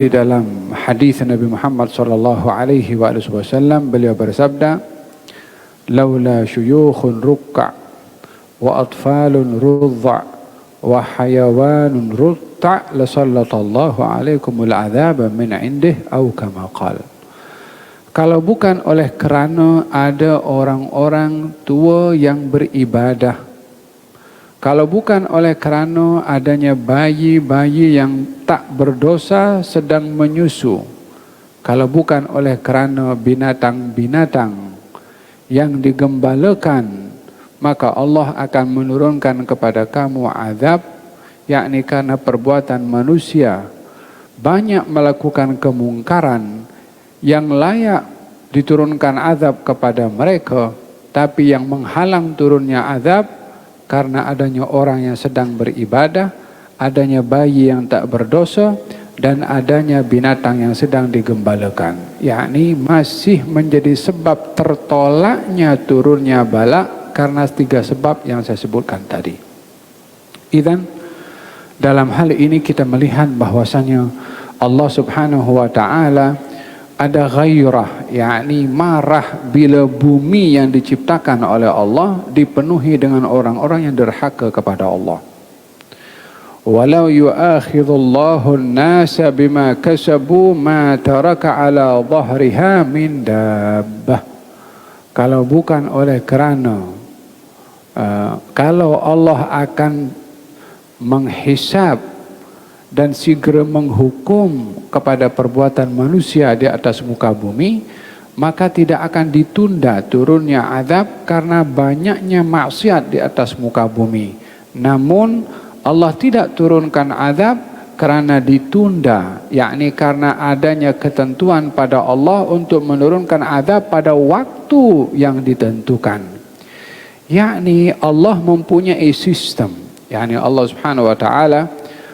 Di dalam hadis Nabi Muhammad sallallahu alaihi wasallam beliau bersabda, "Laula syuyukhun ruk'a wa atfalun rudza wa hayawanun rutta la sallallahu alaikumul adzaba min indih au kama qala." Kalau bukan oleh kerana ada orang-orang tua yang beribadah, kalau bukan oleh kerana adanya bayi-bayi yang tak berdosa sedang menyusu, kalau bukan oleh kerana binatang-binatang yang digembalakan, maka Allah akan menurunkan kepada kamu azab, yakni karena perbuatan manusia banyak melakukan kemungkaran yang layak diturunkan azab kepada mereka, tapi yang menghalang turunnya azab karena adanya orang yang sedang beribadah, adanya bayi yang tak berdosa, dan adanya binatang yang sedang digembalakan. Yakni masih menjadi sebab tertolaknya turunnya bala karena 3 sebab yang saya sebutkan tadi. Idzan, dalam hal ini kita melihat bahwasanya Allah Subhanahu wa taala ada ghairah, yakni marah bila bumi yang diciptakan oleh Allah dipenuhi dengan orang-orang yang derhaka kepada Allah. Walau yu'akhidullahu an-nasa bima kasabu ma taraka ala dhahriha min dabbah. Kalau bukan oleh kerana kalau Allah akan menghisab dan segera menghukum kepada perbuatan manusia di atas muka bumi, maka tidak akan ditunda turunnya azab karena banyaknya maksiat di atas muka bumi. Namun Allah tidak turunkan azab kerana ditunda, yakni karena adanya ketentuan pada Allah untuk menurunkan azab pada waktu yang ditentukan. Yakni Allah mempunyai sistem, yakni Allah Subhanahu wa taala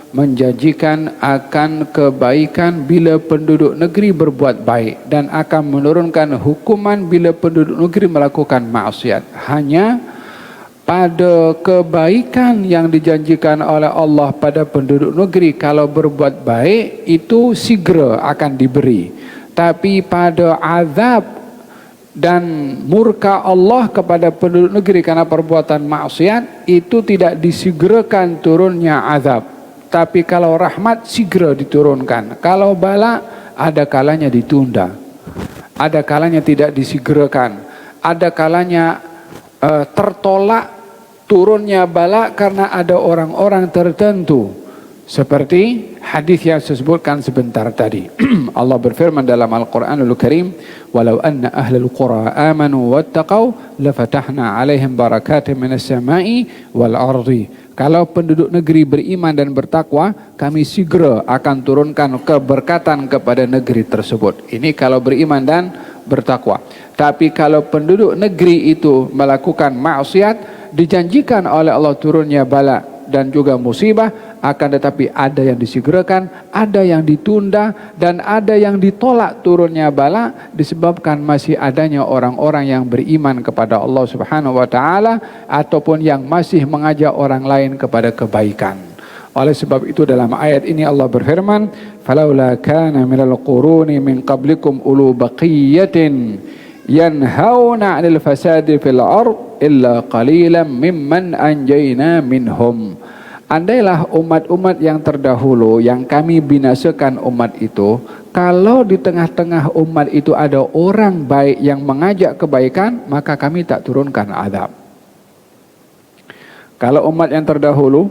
menjanjikan akan kebaikan bila penduduk negeri berbuat baik dan akan menurunkan hukuman bila penduduk negeri melakukan maksiat. Hanya pada kebaikan yang dijanjikan oleh Allah pada penduduk negeri kalau berbuat baik itu segera akan diberi. Tapi pada azab dan murka Allah kepada penduduk negeri karena perbuatan maksiat itu tidak disegerakan turunnya azab. Tapi kalau rahmat segera diturunkan. Kalau bala ada kalanya ditunda, ada kalanya tidak disegerakan, ada kalanya tertolak turunnya bala karena ada orang-orang tertentu. Seperti hadis yang saya sebutkan sebentar tadi. Allah berfirman dalam Al-Quranul Karim, "Walau anna ahlul qura amanu wattaqau lafatahna 'alaihim barakatin minas sama'i wal ardi." Kalau penduduk negeri beriman dan bertakwa, kami segera akan turunkan keberkatan kepada negeri tersebut. Ini kalau beriman dan bertakwa. Tapi kalau penduduk negeri itu melakukan maksiat, dijanjikan oleh Allah turunnya bala dan juga musibah, akan tetapi ada yang disegerakan, ada yang ditunda, dan ada yang ditolak turunnya bala disebabkan masih adanya orang-orang yang beriman kepada Allah Subhanahu wa taala ataupun yang masih mengajak orang lain kepada kebaikan. Oleh sebab itu dalam ayat ini Allah berfirman, "Falaula kana minal quruni min qablikum ulu baqiyatin yanhauna 'anil fasadi fil ard illa qalilan mimman anjayna minhum." Andailah umat-umat yang terdahulu yang kami binasakan umat itu, kalau di tengah-tengah umat itu ada orang baik yang mengajak kebaikan, maka kami tak turunkan azab. Kalau umat yang terdahulu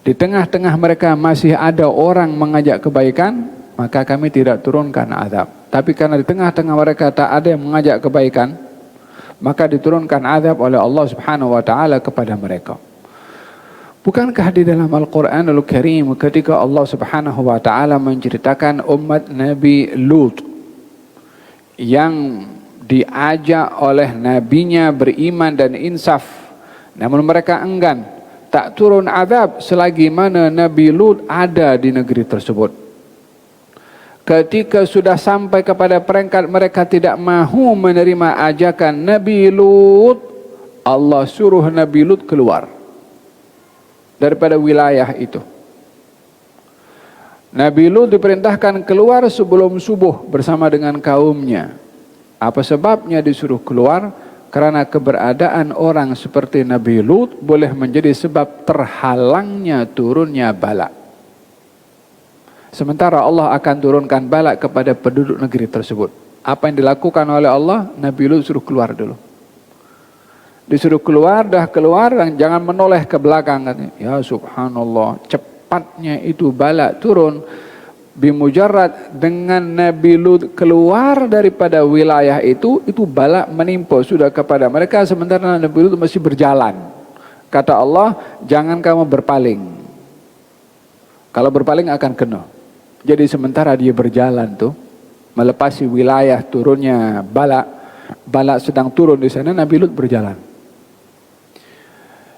di tengah-tengah mereka masih ada orang mengajak kebaikan, maka kami tidak turunkan azab. Tapi karena di tengah-tengah mereka tak ada yang mengajak kebaikan, maka diturunkan azab oleh Allah Subhanahu wa taala kepada mereka. Bukankah di dalam Al-Quranul Karim ketika Allah Subhanahu wa taala menceritakan umat Nabi Lut yang diajak oleh nabinya beriman dan insaf, namun mereka enggan, tak turun azab selagi mana Nabi Lut ada di negeri tersebut. Ketika sudah sampai kepada peringkat mereka tidak mahu menerima ajakan Nabi Lut, Allah suruh Nabi Lut keluar daripada wilayah itu. Nabi Lut diperintahkan keluar sebelum subuh bersama dengan kaumnya. Apa sebabnya disuruh keluar? Karena keberadaan orang seperti Nabi Lut boleh menjadi sebab terhalangnya turunnya bala. Sementara Allah akan turunkan bala kepada penduduk negeri tersebut. Apa yang dilakukan oleh Allah? Nabi Lut suruh keluar dulu. Disuruh keluar, dah keluar, dan jangan menoleh ke belakang. Ya subhanallah, cepatnya itu bala turun. Bimujarrad dengan Nabi Lut keluar daripada wilayah itu bala menimpa sudah kepada mereka, sementara Nabi Lut masih berjalan. Kata Allah, jangan kamu berpaling. Kalau berpaling akan kena. Jadi sementara dia berjalan tuh, melepasi wilayah turunnya bala sedang turun di sana, Nabi Lut berjalan.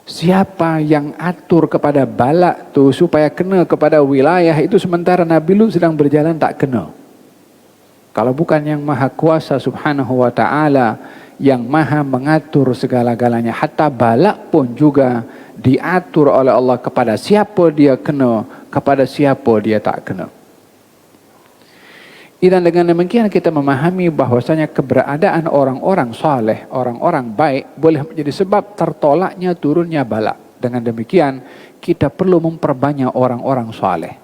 Siapa yang atur kepada bala tuh supaya kena kepada wilayah itu sementara Nabi Lut sedang berjalan tak kena? Kalau bukan yang maha kuasa subhanahu wa ta'ala, yang maha mengatur segala-galanya, hatta bala pun juga diatur oleh Allah kepada siapa dia kena, kepada siapa dia tak kena. Dan dengan demikian kita memahami bahwasanya keberadaan orang-orang saleh, orang-orang baik boleh menjadi sebab tertolaknya turunnya bala. Dengan demikian kita perlu memperbanyak orang-orang saleh.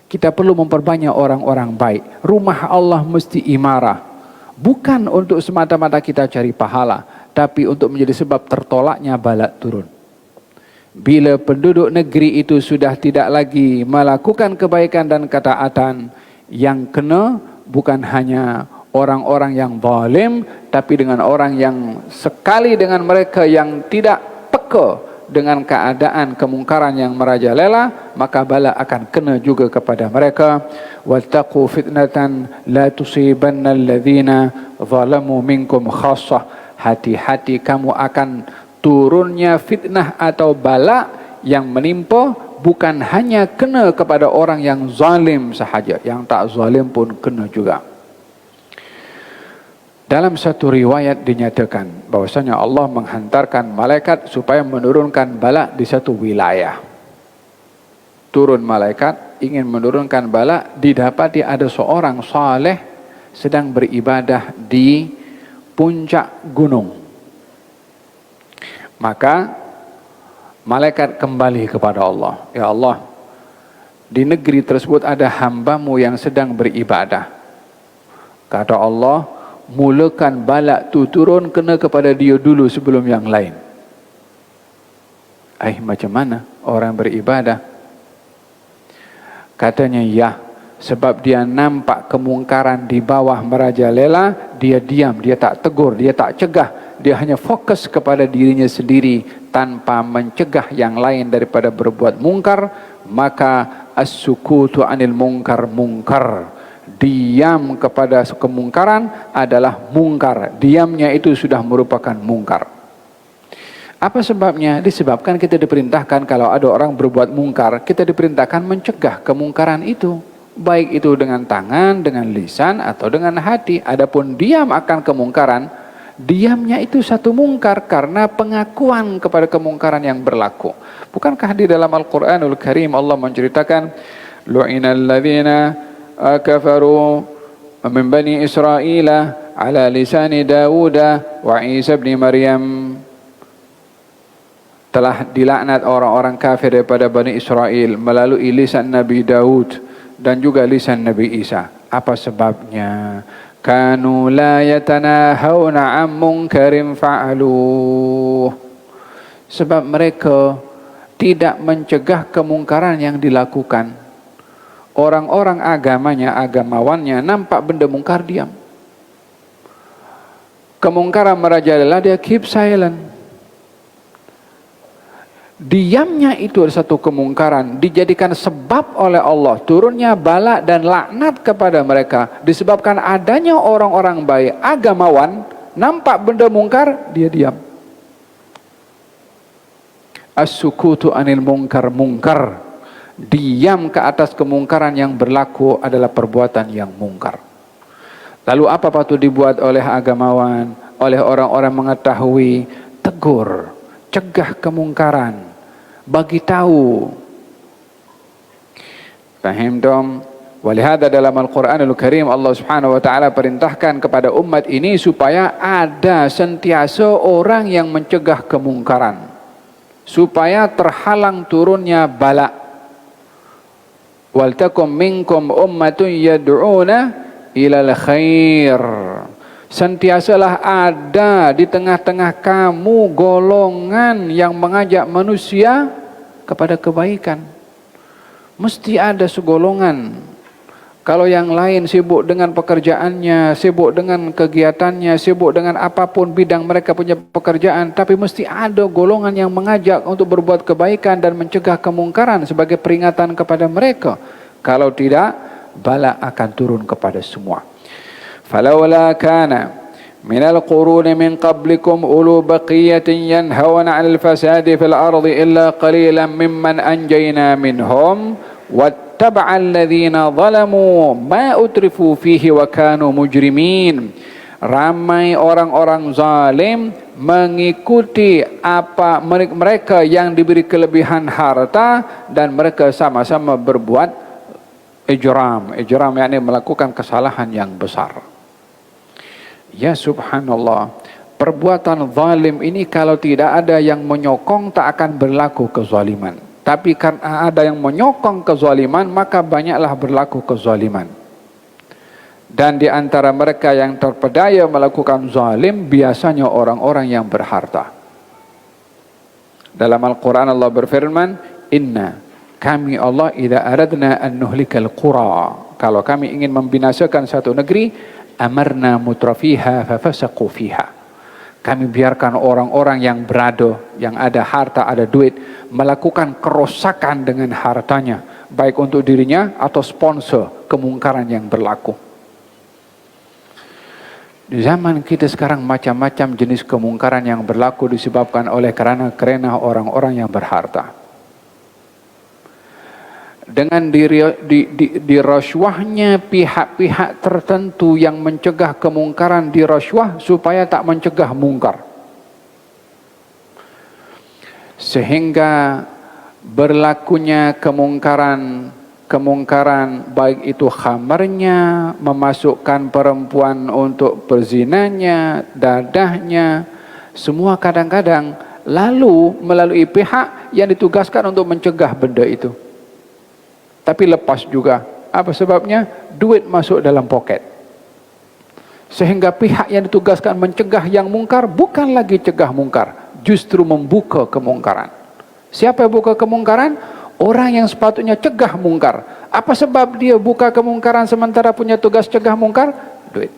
Kita perlu memperbanyak orang-orang baik. Rumah Allah mesti imarah. Bukan untuk semata-mata kita cari pahala, tapi untuk menjadi sebab tertolaknya bala turun. Bila penduduk negeri itu sudah tidak lagi melakukan kebaikan dan ketaatan, yang kena bukan hanya orang-orang yang zalim, tapi dengan orang yang sekali dengan mereka yang tidak peka dengan keadaan kemungkaran yang merajalela, maka bala akan kena juga kepada mereka. Wattaqu fitnatan la tusibanna alladhina zalamu minkum khassah. Hati-hati kamu akan turunnya fitnah atau bala yang menimpa bukan hanya kena kepada orang yang zalim sahaja, yang tak zalim pun kena juga. Dalam satu riwayat dinyatakan bahwasanya Allah menghantarkan malaikat supaya menurunkan bala di satu wilayah. Turun malaikat ingin menurunkan bala, didapati ada seorang saleh sedang beribadah di puncak gunung. Maka malaikat kembali kepada Allah. Ya Allah, di negeri tersebut ada hambamu yang sedang beribadah. Kata Allah, mulakan bala tu turun kena kepada dia dulu sebelum yang lain. Macam mana orang beribadah? Katanya ya, sebab dia nampak kemungkaran di bawah merajalela, dia diam, dia tak tegur, dia tak cegah. Dia hanya fokus kepada dirinya sendiri tanpa mencegah yang lain daripada berbuat mungkar. Maka as-sukutu anil mungkar mungkar. Diam kepada kemungkaran adalah mungkar. Diamnya itu sudah merupakan mungkar. Apa sebabnya? Disebabkan kita diperintahkan kalau ada orang berbuat mungkar, kita diperintahkan mencegah kemungkaran itu. Baik itu dengan tangan, dengan lisan, atau dengan hati. Adapun diam akan kemungkaran, diamnya itu satu mungkar karena pengakuan kepada kemungkaran yang berlaku. Bukankah di dalam Al-Quranul Karim Allah menceritakan lu'inal ladzina kafaru min bani Israel ala lisani Dawud wa Isa bin Maryam. Telah dilaknat orang-orang kafir daripada Bani Israel melalui lisan Nabi Daud dan juga lisan Nabi Isa. Apa sebabnya? Kanu la yatanahawna an munkarin fa'aluh. Sebab mereka tidak mencegah kemungkaran yang dilakukan. Orang-orang agamanya, agamawannya nampak benda mungkar, diam. Kemungkaran merajalela, dia keep silent. Diamnya itu adalah satu kemungkaran, dijadikan sebab oleh Allah turunnya bala dan laknat kepada mereka. Disebabkan adanya orang-orang baik, agamawan, nampak benda mungkar, dia diam. As-sukutu anil mungkar mungkar. Diam ke atas kemungkaran yang berlaku adalah perbuatan yang mungkar. Lalu apa patut dibuat oleh agamawan, oleh orang-orang mengetahui? Tegur, cegah kemungkaran, bagi tahu. Fahim dom? Walihada dalam Al-Quranul Karim Allah Subhanahu wa taala perintahkan kepada umat ini supaya ada sentiasa orang yang mencegah kemungkaran, supaya terhalang turunnya bala. Wal takum minkum ummatun yad'una ilal khair. Sentiasalah ada di tengah-tengah kamu golongan yang mengajak manusia kepada kebaikan. Mesti ada segolongan. Kalau yang lain sibuk dengan pekerjaannya, sibuk dengan kegiatannya, sibuk dengan apapun bidang mereka punya pekerjaan, tapi mesti ada golongan yang mengajak untuk berbuat kebaikan dan mencegah kemungkaran sebagai peringatan kepada mereka. Kalau tidak, bala akan turun kepada semua. Falawla kana minal quruni min qablikum ulu baqiyatin yanhauna 'anil fasadi fil ardi illa qalilan mimman anjayna minhum wattaba'a alladhina zalamu ma utrifu fihi wa kanu mujrimin. Ramai orang-orang zalim mengikuti apa mereka yang diberi kelebihan harta dan mereka sama-sama berbuat ijram. Ijram yakni melakukan kesalahan yang besar. Ya subhanallah, perbuatan zalim ini kalau tidak ada yang menyokong tak akan berlaku kezaliman. Tapi karena ada yang menyokong kezaliman, maka banyaklah berlaku kezaliman. Dan di antara mereka yang terpedaya melakukan zalim biasanya orang-orang yang berharta. Dalam Al-Quran Allah berfirman, Inna, kami Allah idza aradna an nuhlikal qura. Kalau kami ingin membinasakan satu negeri, amarna mutrafiha fafasaqu fiha. Kami biarkan orang-orang yang berada, yang ada harta, ada duit, melakukan kerosakan dengan hartanya, baik untuk dirinya atau sponsor kemungkaran yang berlaku. Di zaman kita sekarang macam-macam jenis kemungkaran yang berlaku disebabkan oleh karena orang-orang yang berharta. Dengan dirasuahnya pihak-pihak tertentu yang mencegah kemungkaran dirasuah supaya tak mencegah mungkar. Sehingga berlakunya kemungkaran baik itu khamarnya, memasukkan perempuan untuk perzinanya, dadahnya, semua kadang-kadang lalu melalui pihak yang ditugaskan untuk mencegah benda itu. Tapi lepas juga. Apa sebabnya? Duit masuk dalam poket. Sehingga pihak yang ditugaskan mencegah yang mungkar bukan lagi cegah mungkar, justru membuka kemungkaran. Siapa yang buka kemungkaran? Orang yang sepatutnya cegah mungkar. Apa sebab dia buka kemungkaran sementara punya tugas cegah mungkar? Duit.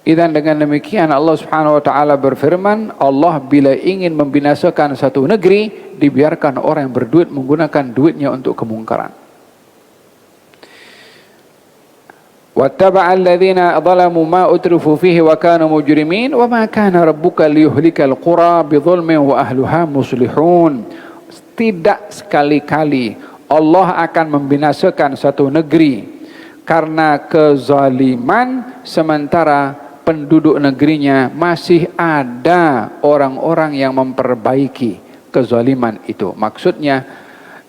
Dan dengan demikian Allah Subhanahu wa taala berfirman, Allah bila ingin membinasakan satu negeri, dibiarkan orang yang berduit menggunakan duitnya untuk kemungkaran. Wattaba'a alladhina zalamu ma utrifu fihi wa kanu mujrimin wa ma kana rabbuka liyuhlikal qura bidzulmin wa ahluha muslihun. Tidak sekali-kali Allah akan membinasakan satu negeri karena kezaliman sementara penduduk negerinya masih ada orang-orang yang memperbaiki kezaliman itu. Maksudnya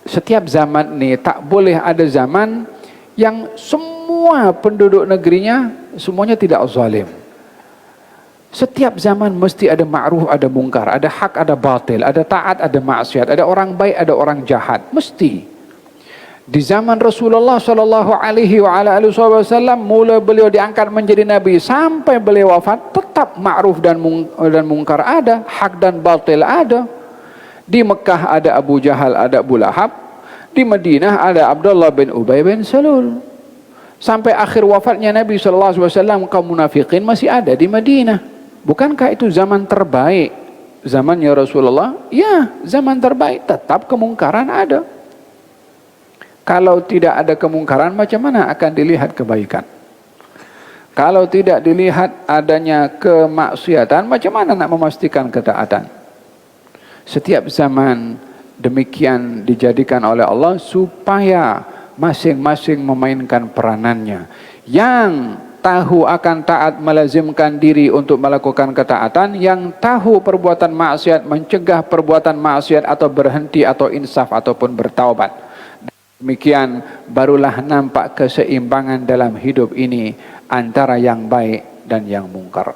setiap zaman ini tak boleh ada zaman yang semua penduduk negerinya semuanya tidak zalim. Setiap zaman mesti ada ma'ruf, ada mungkar, ada hak, ada batil, ada taat, ada maksiat, ada orang baik, ada orang jahat. Mesti. Di zaman Rasulullah sallallahu alaihi wasallam mula beliau diangkat menjadi nabi sampai beliau wafat tetap ma'ruf dan mungkar ada, hak dan batil ada. Di Mekah ada Abu Jahal, ada Abu Lahab. Di Madinah ada Abdullah bin Ubay bin Salul. Sampai akhir wafatnya Nabi sallallahu alaihi wasallam kaum munafikin masih ada di Madinah. Bukankah itu zaman terbaik? Zamannya Rasulullah? Ya, zaman terbaik. Tetap kemungkaran ada. Kalau tidak ada kemungkaran, macam mana akan dilihat kebaikan? Kalau tidak dilihat adanya kemaksiatan, macam mana nak memastikan ketaatan? Setiap zaman demikian dijadikan oleh Allah supaya masing-masing memainkan peranannya. Yang tahu akan taat melazimkan diri untuk melakukan ketaatan, yang tahu perbuatan maksiat mencegah perbuatan maksiat atau berhenti atau insaf ataupun bertaubat. Demikian barulah nampak keseimbangan dalam hidup ini antara yang baik dan yang mungkar.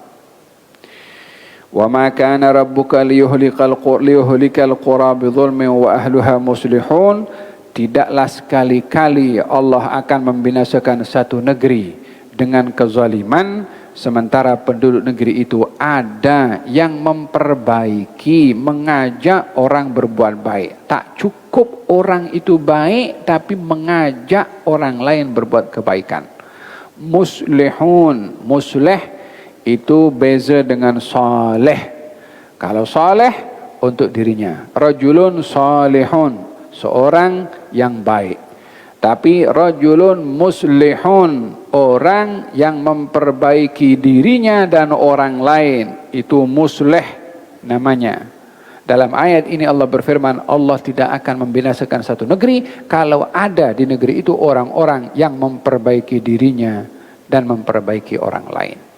Wa ma kana rabbuka liyuhlikal qura bidzulmin wa ahluha muslihun. Tidaklah sekali-kali Allah akan membinasakan satu negeri dengan kezaliman, sementara penduduk negeri itu ada yang memperbaiki, mengajak orang berbuat baik. Tak cukup orang itu baik, tapi mengajak orang lain berbuat kebaikan. Muslihun, muslih itu beza dengan saleh. Kalau saleh untuk dirinya, rajulun salihun, seorang yang baik. Tapi rajulun muslihun, orang yang memperbaiki dirinya dan orang lain, itu muslih namanya. Dalam ayat ini Allah berfirman, Allah tidak akan membinasakan satu negeri kalau ada di negeri itu orang-orang yang memperbaiki dirinya dan memperbaiki orang lain.